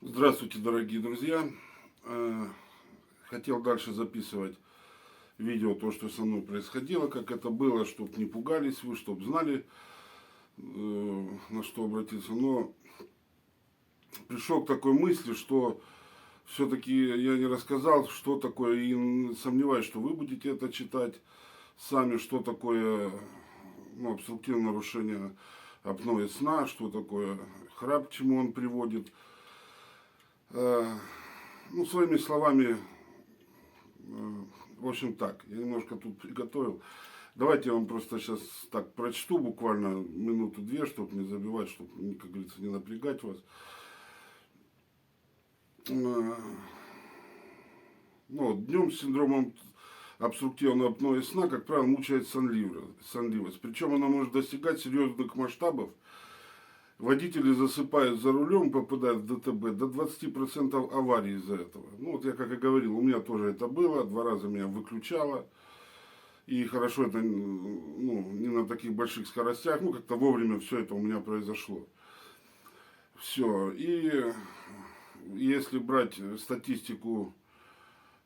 Здравствуйте, дорогие друзья. Хотел дальше записывать видео, то, что со мной происходило, как это было, чтобы не пугались вы, чтобы знали, на что обратиться. Но пришел к такой мысли, что все-таки я не рассказал, что такое, и сомневаюсь, что вы будете это читать сами, что такое обструктивное нарушение апноэ сна, что такое храп, к чему он приводит. Своими словами, в общем так, я немножко тут приготовил. Давайте я вам просто сейчас так прочту, буквально минуту-две, чтобы не забивать, чтобы, как говорится, не напрягать вас. Днем с синдромом обструктивного апноэ сна, как правило, мучает сонливость. Причем она может достигать серьезных масштабов. Водители засыпают за рулем, попадают в ДТБ, до 20% аварий из-за этого. Я как и говорил, у меня тоже это было, 2 раза меня выключало. И хорошо это не на таких больших скоростях, как-то вовремя все это у меня произошло. Все. И если брать статистику,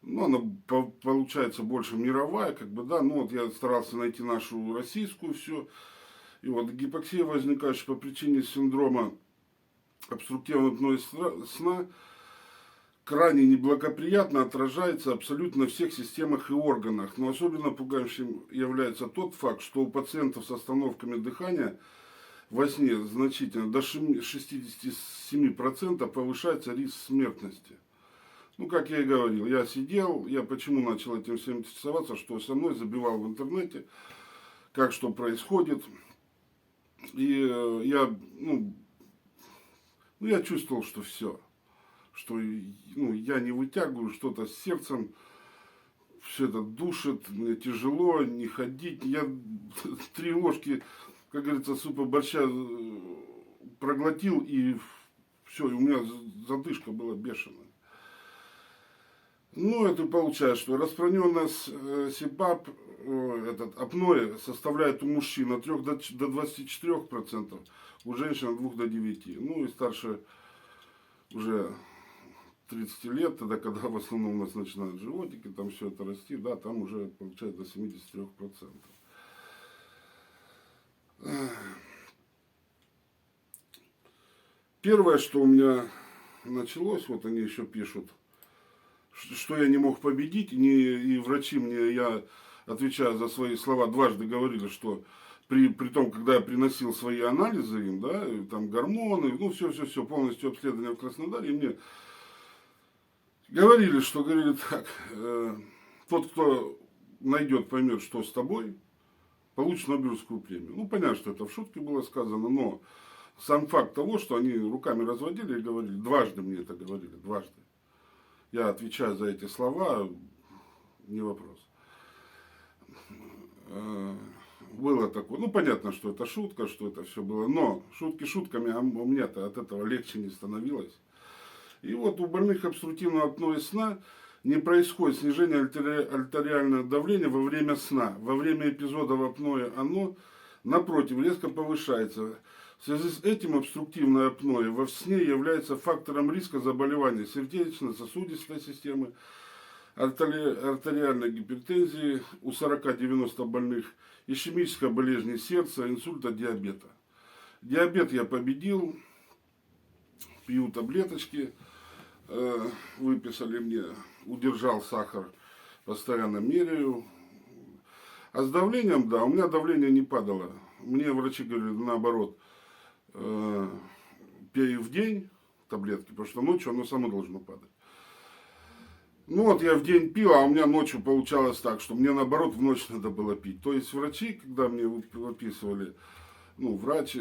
она получается больше мировая, я старался найти нашу российскую все. И гипоксия, возникающая по причине синдрома обструктивного апноэ сна, крайне неблагоприятно отражается абсолютно на всех системах и органах. Но особенно пугающим является тот факт, что у пациентов с остановками дыхания во сне значительно, до 67% повышается риск смертности. Как я и говорил, я сидел, я почему начал этим всем интересоваться, что со мной забивал в интернете, как что происходит. И я чувствовал, что все, что я не вытягиваю, что-то с сердцем, все это душит, мне тяжело не ходить. Я 3 ложки, как говорится, супа борща проглотил, и все, и у меня задышка была бешеная. Это получается, что распространенность СИПАП, апноэ, составляет у мужчин от 3 до 24%, у женщин от 2 до 9%. И старше уже 30 лет, тогда, когда в основном у нас начинают животики, там все это расти, там уже получается до 73%. Первое, что у меня началось, они еще пишут, что я не мог победить, и врачи мне, я отвечаю за свои слова, дважды говорили, что при том, когда я приносил свои анализы им, там гормоны, все, полностью обследование в Краснодаре, и мне говорили так, тот, кто найдет, поймет, что с тобой, получит Нобелевскую премию. Понятно, что это в шутке было сказано, но сам факт того, что они руками разводили и говорили, дважды мне это говорили, дважды. Я отвечаю за эти слова, не вопрос. Было такое, понятно, что это шутка, что это все было, но шутки шутками, а у меня-то от этого легче не становилось. И у больных обструктивного апноэ сна не происходит снижение артериального давления во время сна. Во время эпизодов апноэ оно, напротив, резко повышается. В связи с этим обструктивное апноэ во сне является фактором риска заболеваний сердечно-сосудистой системы, артериальной гипертензии у 40-90 больных, ишемической болезни сердца, инсульта, диабета. Диабет я победил, пью таблеточки, выписали мне, удержал сахар, постоянно меряю. А с давлением, у меня давление не падало. Мне врачи говорили, наоборот, пей в день таблетки, потому что ночью оно само должно падать. Я в день пил, а у меня ночью получалось так, что мне наоборот в ночь надо было пить. То есть врачи, когда мне выписывали, врач,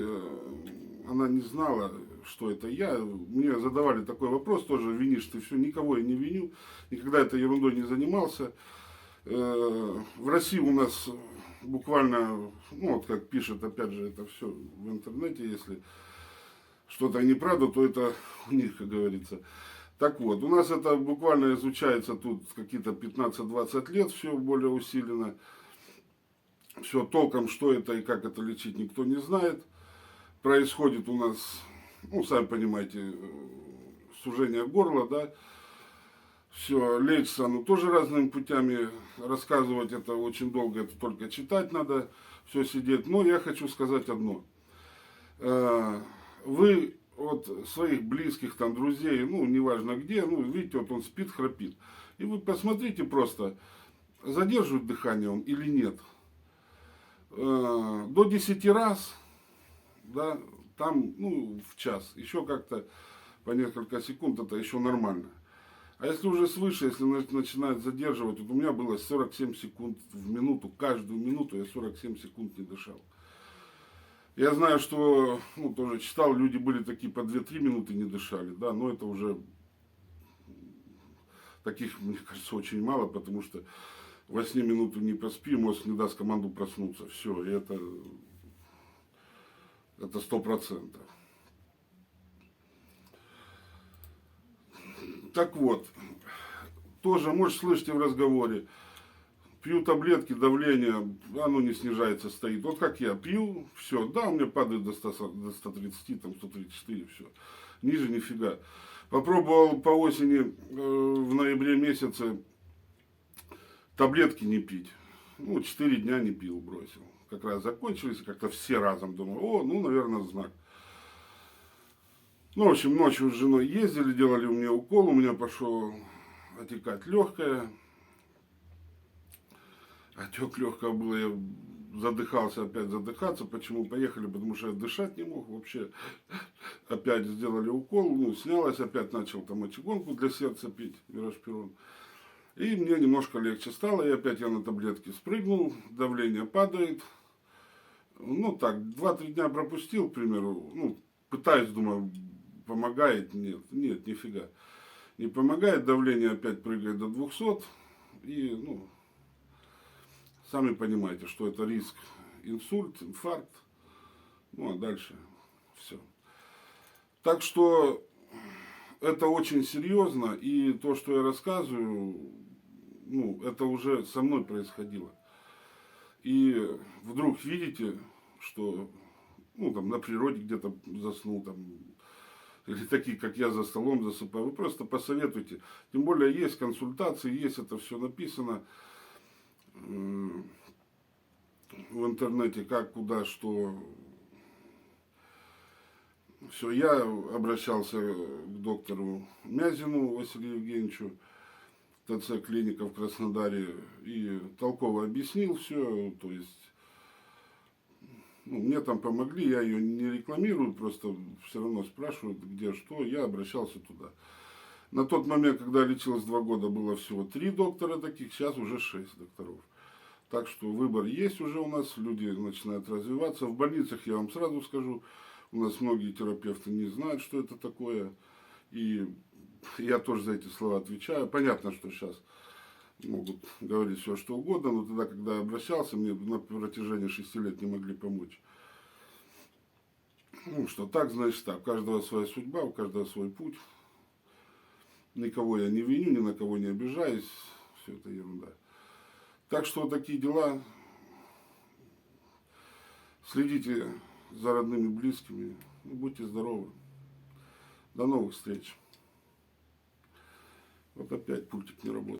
она не знала, что это я. Мне задавали такой вопрос, тоже винишь ты все, никого я не виню, никогда этой ерундой не занимался. В России у нас буквально, как пишет, опять же, это все в интернете, если что-то неправда, то это у них, как говорится. Так вот, у нас это буквально изучается тут какие-то 15-20 лет, все более усиленно. Все толком, что это и как это лечить, никто не знает. Происходит у нас, сами понимаете, сужение горла, да, все, лечится оно тоже разными путями, рассказывать это очень долго, это только читать надо, все сидеть. Но я хочу сказать одно. Вы от своих близких, там, друзей, ну, неважно где, ну, видите, вот он спит, храпит. И вы посмотрите просто, задерживает дыхание он или нет. До 10 раз, да, там, ну, в час, еще как-то по несколько секунд, это еще нормально. А если уже свыше, если начинает задерживать, вот у меня было 47 секунд в минуту, каждую минуту я 47 секунд не дышал. Я знаю, что, ну, тоже читал, люди были такие по 2-3 минуты не дышали, да, но это уже таких, мне кажется, очень мало, потому что во сне минуту не поспи, мозг не даст команду проснуться. Все, и это 100%. Так вот, тоже, может, слышите в разговоре, пью таблетки, давление, оно не снижается, стоит. Вот как я пью, все, да, у меня падает до 130, там 134, все. Ниже нифига. Попробовал по осени, в ноябре месяце, таблетки не пить. Ну, 4 дня не пил, бросил. Как раз закончились, как-то все разом. Думаю, о, ну, наверное, знак. Ну, в общем, ночью с женой ездили, делали у меня укол, у меня пошло отекать легкое. Отек легкого было, я задыхался, опять задыхаться. Почему поехали? Потому что я дышать не мог вообще. Опять сделали укол, ну, снялось, опять начал там мочегонку для сердца пить, Вирашпирон. И мне немножко легче стало, и опять я на таблетки спрыгнул, давление падает. Ну так, 2-3 дня пропустил, к примеру, ну, пытаюсь, думаю, помогает, нет, нифига. Не помогает, давление опять прыгает до 200, и, ну, сами понимаете, что это риск инсульт, инфаркт, ну, а дальше все. Так что это очень серьезно, и то, что я рассказываю, ну, это уже со мной происходило. И вдруг видите, что, ну, там, на природе где-то заснул, там, или такие, как я, за столом засыпаю, вы просто посоветуйте. Тем более, есть консультации, есть это все написано в интернете, как, куда, что. Все, я обращался к доктору Мязину Василию Евгеньевичу, ТЦ клиника в Краснодаре, и толково объяснил все, то есть, ну, мне там помогли, я ее не рекламирую, просто все равно спрашивают, где что, я обращался туда. На тот момент, когда я лечилась 2 года, было всего 3 доктора таких, сейчас уже 6 докторов. Так что выбор есть уже у нас, люди начинают развиваться. В больницах, я вам сразу скажу, у нас многие терапевты не знают, что это такое. И я тоже за эти слова отвечаю. Понятно, что сейчас могут говорить все, что угодно, но тогда, когда я обращался, мне на протяжении 6 лет не могли помочь. Ну, что так, значит так. У каждого своя судьба, у каждого свой путь. Никого я не виню, ни на кого не обижаюсь. Все это ерунда. Так что вот такие дела. Следите за родными, близкими. Будьте здоровы. До новых встреч. Вот опять пультик не работает.